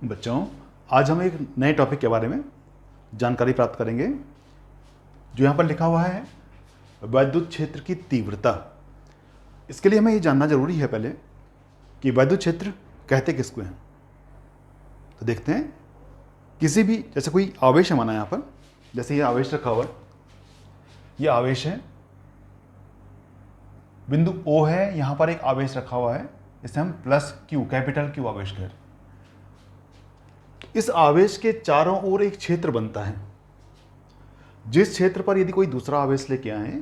बच्चों, आज हम एक नए टॉपिक के बारे में जानकारी प्राप्त करेंगे। जो यहाँ पर लिखा हुआ है वैद्युत क्षेत्र की तीव्रता। इसके लिए हमें ये जानना जरूरी है पहले कि वैद्युत क्षेत्र कहते किसको हैं। तो देखते हैं, किसी भी जैसे कोई आवेश है माना यहाँ पर, जैसे ये आवेश रखा हुआ है, ये आवेश है, बिंदु O है, यहाँ पर एक आवेश रखा हुआ है, इसे हम प्लस Q, कैपिटल Q आवेश कह रहे हैं। इस आवेश के चारों ओर एक क्षेत्र बनता है। जिस क्षेत्र पर यदि कोई दूसरा आवेश लेके आए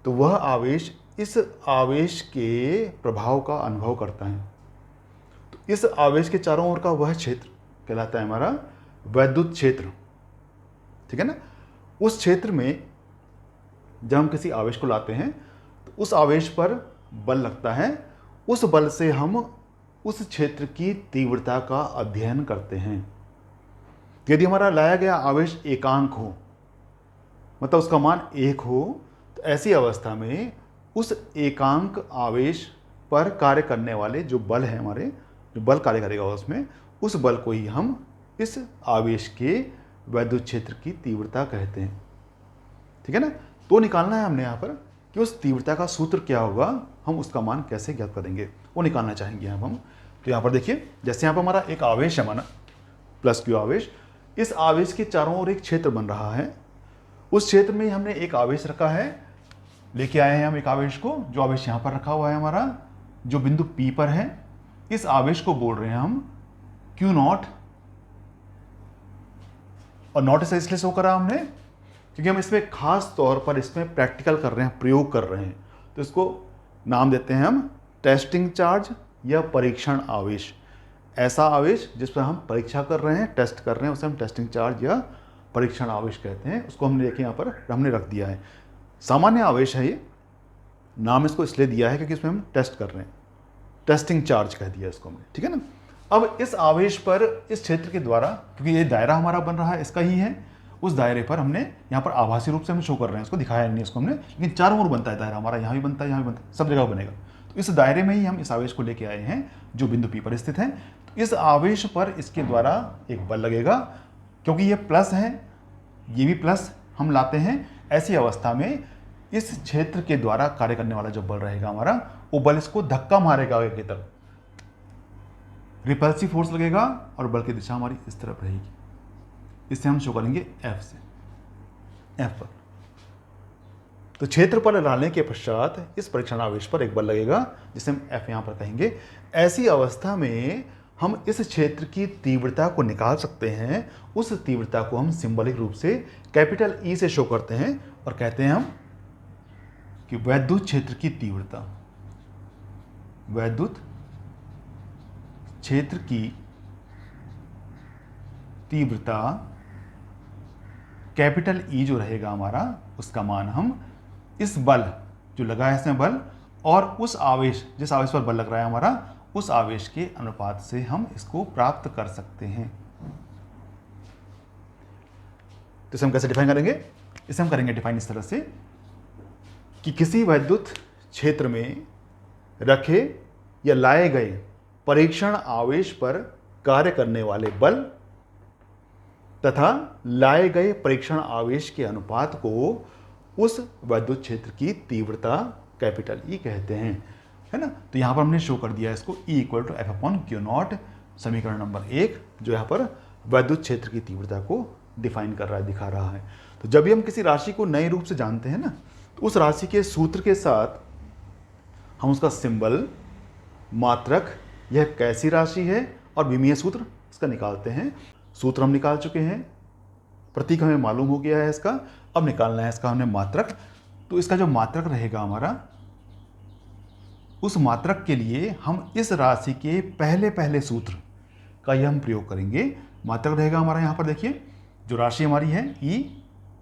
तो वह आवेश इस आवेश के प्रभाव का अनुभव करता है। तो इस आवेश के चारों ओर का वह क्षेत्र कहलाता है हमारा वैद्युत क्षेत्र। ठीक है ना। उस क्षेत्र में जब हम किसी आवेश को लाते हैं तो उस आवेश पर बल लगता है। उस बल से हम उस क्षेत्र की तीव्रता का अध्ययन करते हैं। यदि हमारा लाया गया आवेश एकांक हो, मतलब उसका मान 1 हो, तो ऐसी अवस्था में उस एकांक आवेश पर कार्य करने वाले जो बल है, हमारे जो बल कार्य करेगा उसमें, उस बल को ही हम इस आवेश के वैद्युत क्षेत्र की तीव्रता कहते हैं। ठीक है ना। तो निकालना है हमने यहाँ पर कि उस तीव्रता का सूत्र क्या होगा, हम उसका मान कैसे ज्ञात करेंगे, वो निकालना चाहेंगे यहाँ हम। तो यहाँ पर देखिए, जैसे यहाँ पर हमारा एक आवेश है माना प्लस Q आवेश, इस आवेश के चारों ओर एक क्षेत्र बन रहा है। उस क्षेत्र में हमने एक आवेश रखा है, लेके आए हैं हम एक आवेश को, जो आवेश यहाँ पर रखा हुआ है हमारा, जो बिंदु P पर है। इस आवेश को बोल रहे हैं हम Q0, और नॉट से इसलिए शो करा हमने क्योंकि हम इसमें खास तौर पर इसमें प्रैक्टिकल कर रहे हैं, प्रयोग कर रहे हैं। तो इसको नाम देते हैं हम टेस्टिंग चार्ज या परीक्षण आवेश। ऐसा आवेश जिस पर हम परीक्षा कर रहे हैं, टेस्ट कर रहे हैं, उसे हम टेस्टिंग चार्ज या परीक्षण आवेश कहते हैं। उसको हमने देखिए यहाँ पर हमने रख दिया है। सामान्य आवेश है ये, नाम इसको इसलिए दिया है क्योंकि इसमें हम टेस्ट कर रहे हैं, टेस्टिंग चार्ज कह दिया इसको हमने। ठीक है ना। अब इस आवेश पर इस क्षेत्र के द्वारा, क्योंकि ये दायरा हमारा बन रहा है इसका ही है, उस दायरे पर हमने यहाँ पर आभासी रूप से हम शो कर रहे हैं, इसको दिखाया नहीं इसको हमने, लेकिन चारों ओर बनता है दायरा हमारा, यहाँ भी बनता है, यहाँ भी बनता है, सब जगह बनेगा। तो इस दायरे में ही हम इस आवेश को लेके आए हैं जो बिंदु P पर स्थित है। तो इस आवेश पर इसके द्वारा एक बल लगेगा, क्योंकि ये प्लस है, ये भी प्लस हम लाते हैं। ऐसी अवस्था में इस क्षेत्र के द्वारा कार्य करने वाला जो बल रहेगा हमारा, वो बल इसको धक्का मारेगा आगे की तरफ, रिपल्सिव फोर्स लगेगा, और बल की दिशा हमारी इस तरफ रहेगी। इससे हम शो करेंगे F से, F पर। तो क्षेत्र पर डालने के पश्चात इस परीक्षण आवेश पर एक बल लगेगा, जिसे हम F यहाँ पर कहेंगे। ऐसी अवस्था में हम इस क्षेत्र की तीव्रता को निकाल सकते हैं। उस तीव्रता को हम सिंबॉलिक रूप से कैपिटल E से शो करते हैं और कहते हैं हम कि वैद्युत क्षेत्र की तीव्रता, वैद्युत क्षेत्र की तीव्रता कैपिटल E जो रहेगा हमारा, उसका मान हम इस बल जो लगा है इसमें बल, और उस आवेश जिस आवेश पर बल लग रहा है हमारा, उस आवेश के अनुपात से हम इसको प्राप्त कर सकते हैं। तो इसे हम कैसे डिफाइन करेंगे? इसे हम करेंगे डिफाइन इस तरह से कि किसी वैद्युत क्षेत्र में रखे या लाए गए परीक्षण आवेश पर कार्य करने वाले बल तथा लाए गए परीक्षण आवेश के अनुपात को उस वैद्युत क्षेत्र की तीव्रता कैपिटल E कहते हैं, है ना। तो यहां पर हमने शो कर दिया इसको E = F/Q0, समीकरण नंबर 1, जो यहां पर वैद्युत क्षेत्र की तीव्रता को डिफाइन कर रहा है, दिखा रहा है। तो जब भी हम किसी राशि को नए रूप से जानते हैं ना, तो उस राशि के सूत्र के साथ हम उसका सिंबल, मात्रक, यह कैसी राशि है, और विमीय सूत्र इसका निकालते हैं। सूत्र हम निकाल चुके हैं, प्रतीक हमें मालूम हो गया है इसका। अब निकालना है इसका हमने मात्रक। तो इसका जो मात्रक रहेगा हमारा, उस मात्रक के लिए हम इस राशि के पहले पहले सूत्र का यह हम प्रयोग करेंगे। मात्रक रहेगा हमारा यहाँ पर, देखिए जो राशि हमारी है E,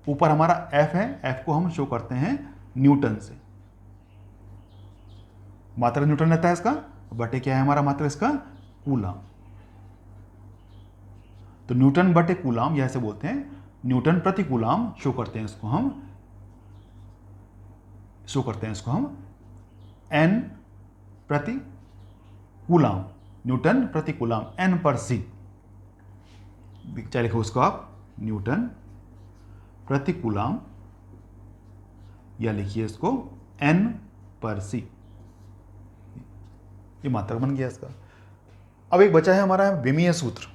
ऊपर हमारा F है, F को हम शो करते हैं न्यूटन से। मात्रक न्यूटन रहता है इसका, बटे क्या है हमारा मात्रक इसका, कूलाम। तो न्यूटन बटे कूलाम, यह ऐसे बोलते हैं, न्यूटन प्रति कूलाम शो करते हैं इसको हम N प्रति कूलाम, न्यूटन प्रति कूलाम, N/c, चाहे लिखो उसको आप न्यूटन प्रति कूलाम, या लिखिए इसको N/c। ये मात्रक बन गया इसका। अब एक बचा है हमारा विमीय सूत्र।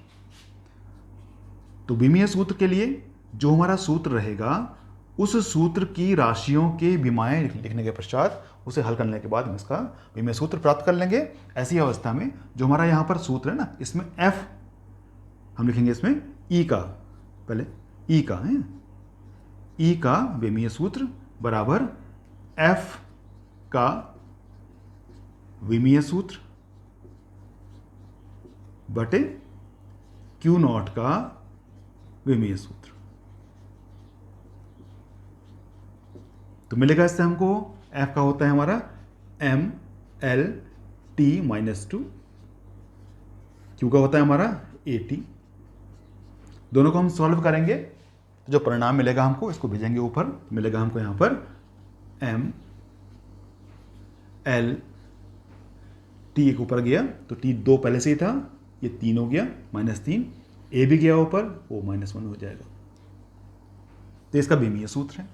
तो विमीय सूत्र के लिए जो हमारा सूत्र रहेगा, उस सूत्र की राशियों के विमाएं लिखने के पश्चात उसे हल करने के बाद हम इसका विमीय सूत्र प्राप्त कर लेंगे। ऐसी अवस्था में जो हमारा यहाँ पर सूत्र है ना, इसमें F हम लिखेंगे, इसमें E का, पहले E का है, E का विमीय सूत्र बराबर F का विमीय सूत्र बटे Q0 का विमीय सूत्र। तो मिलेगा इससे हमको F का होता है हमारा mLT-2, Q का होता है हमारा AT। दोनों को हम सॉल्व करेंगे तो जो परिणाम मिलेगा हमको, इसको भेजेंगे ऊपर, मिलेगा हमको यहां पर mLT, एक ऊपर गया तो T 2 पहले से ही था, ये 3 हो गया, -3, A भी गया ऊपर, वो -1 हो जाएगा। तो इसका विमीय सूत्र है।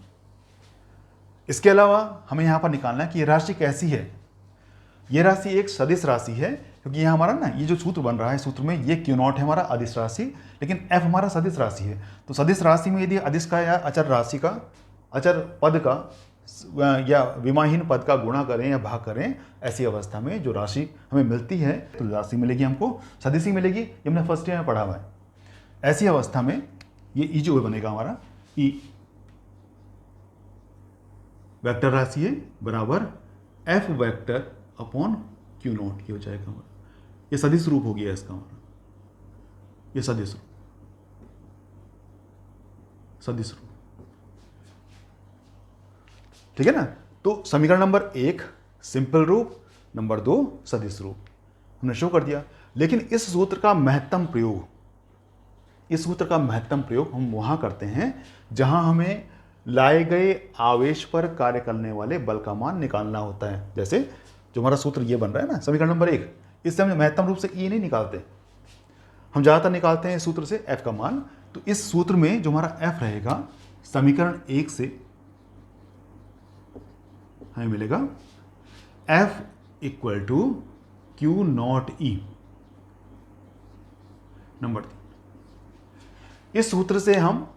इसके अलावा हमें यहाँ पर निकालना है कि ये राशि कैसी है। ये राशि एक सदिश राशि है, क्योंकि यहाँ हमारा ना ये जो सूत्र बन रहा है, सूत्र में ये Q0 है हमारा अदिश राशि, लेकिन F हमारा सदिश राशि है। तो सदिश राशि में यदि अदिश का या अचर राशि का, अचर पद का या विमाहीन पद का गुणा करें या भाग करें, ऐसी अवस्था में जो राशि हमें मिलती है, तो राशि मिलेगी हमको सदिशी मिलेगी। ये हमने फर्स्ट ईयर में पढ़ा हुआ है। ऐसी अवस्था में ये ई जो बनेगा हमारा, ई वेक्टर राशि है बराबर F वेक्टर अपॉन Q0, ये हो जाएगा हमारा। ये सदिश रूप हो गया इसका हमारा, ये सदिश रूप, सदिश रूप, ठीक है ना। तो समीकरण नंबर 1 सिंपल रूप, नंबर 2 सदिश रूप हमने शो कर दिया। लेकिन इस सूत्र का महत्तम प्रयोग, इस सूत्र का महत्तम प्रयोग हम वहां करते हैं जहां हमें लाए गए आवेश पर कार्य करने वाले बल का मान निकालना होता है। जैसे जो हमारा सूत्र ये बन रहा है ना, समीकरण नंबर 1, इससे हम महत्तम रूप से E नहीं निकालते, हम ज़्यादातर निकालते हैं इस सूत्र से F का मान। तो इस सूत्र में जो हमारा F रहेगा, समीकरण 1 से हमें मिलेगा F = Q0E। नंबर 3, इस सूत्र से हम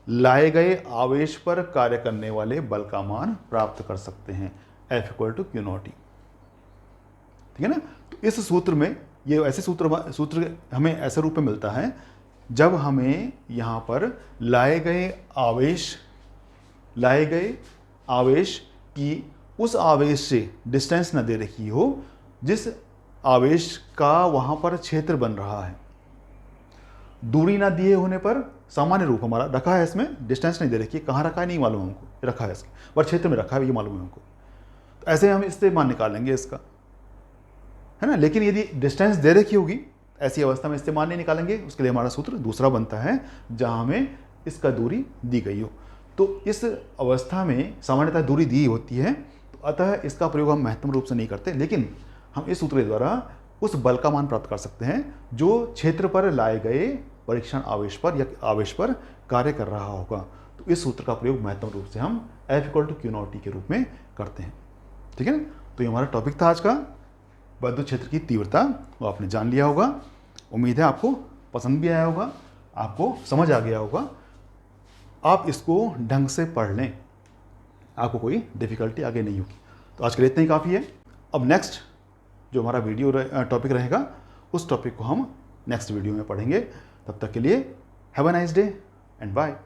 लाए गए आवेश पर कार्य करने वाले बल का मान प्राप्त कर सकते हैं, F = Q0E, ठीक है ना। तो इस सूत्र में, ये ऐसे सूत्र हमें ऐसे रूप में मिलता है जब हमें यहाँ पर लाए गए आवेश की उस आवेश से डिस्टेंस न दे रखी हो जिस आवेश का वहाँ पर क्षेत्र बन रहा है। दूरी ना दिए होने पर सामान्य रूप हमारा रखा है, इसमें डिस्टेंस नहीं दे रखी है, कहाँ रखा है नहीं मालूम हमको, रखा है इसके पर क्षेत्र में रखा है ये मालूम है हमको। तो ऐसे हम इससे मान निकालेंगे इसका, है ना। लेकिन यदि डिस्टेंस दे रखी होगी, ऐसी अवस्था में इससे मान नहीं निकालेंगे। उसके लिए हमारा सूत्र दूसरा बनता है जहाँ हमें इसका दूरी दी गई हो। तो इस अवस्था में सामान्यतः दूरी दी होती है, तो अतः इसका प्रयोग हम महत्तम रूप से नहीं करते, लेकिन हम इस सूत्र द्वारा उस बल का मान प्राप्त कर सकते हैं जो क्षेत्र पर लाए गए परीक्षण आवेश पर या आवेश पर कार्य कर रहा होगा। तो इस सूत्र का प्रयोग महत्तम रूप से हम F = Q0T के रूप में करते हैं, ठीक है ना। तो ये हमारा टॉपिक था आज का, विद्युत क्षेत्र की तीव्रता, वो आपने जान लिया होगा। उम्मीद है आपको पसंद भी आया होगा, आपको समझ आ गया होगा। आप इसको ढंग से पढ़ लें, आपको कोई डिफिकल्टी आगे नहीं होगी। तो आज के लिए इतना ही काफ़ी है। अब नेक्स्ट जो हमारा वीडियो टॉपिक रहेगा, उस टॉपिक को हम नेक्स्ट वीडियो में पढ़ेंगे। तब तक के लिए have a nice day and bye.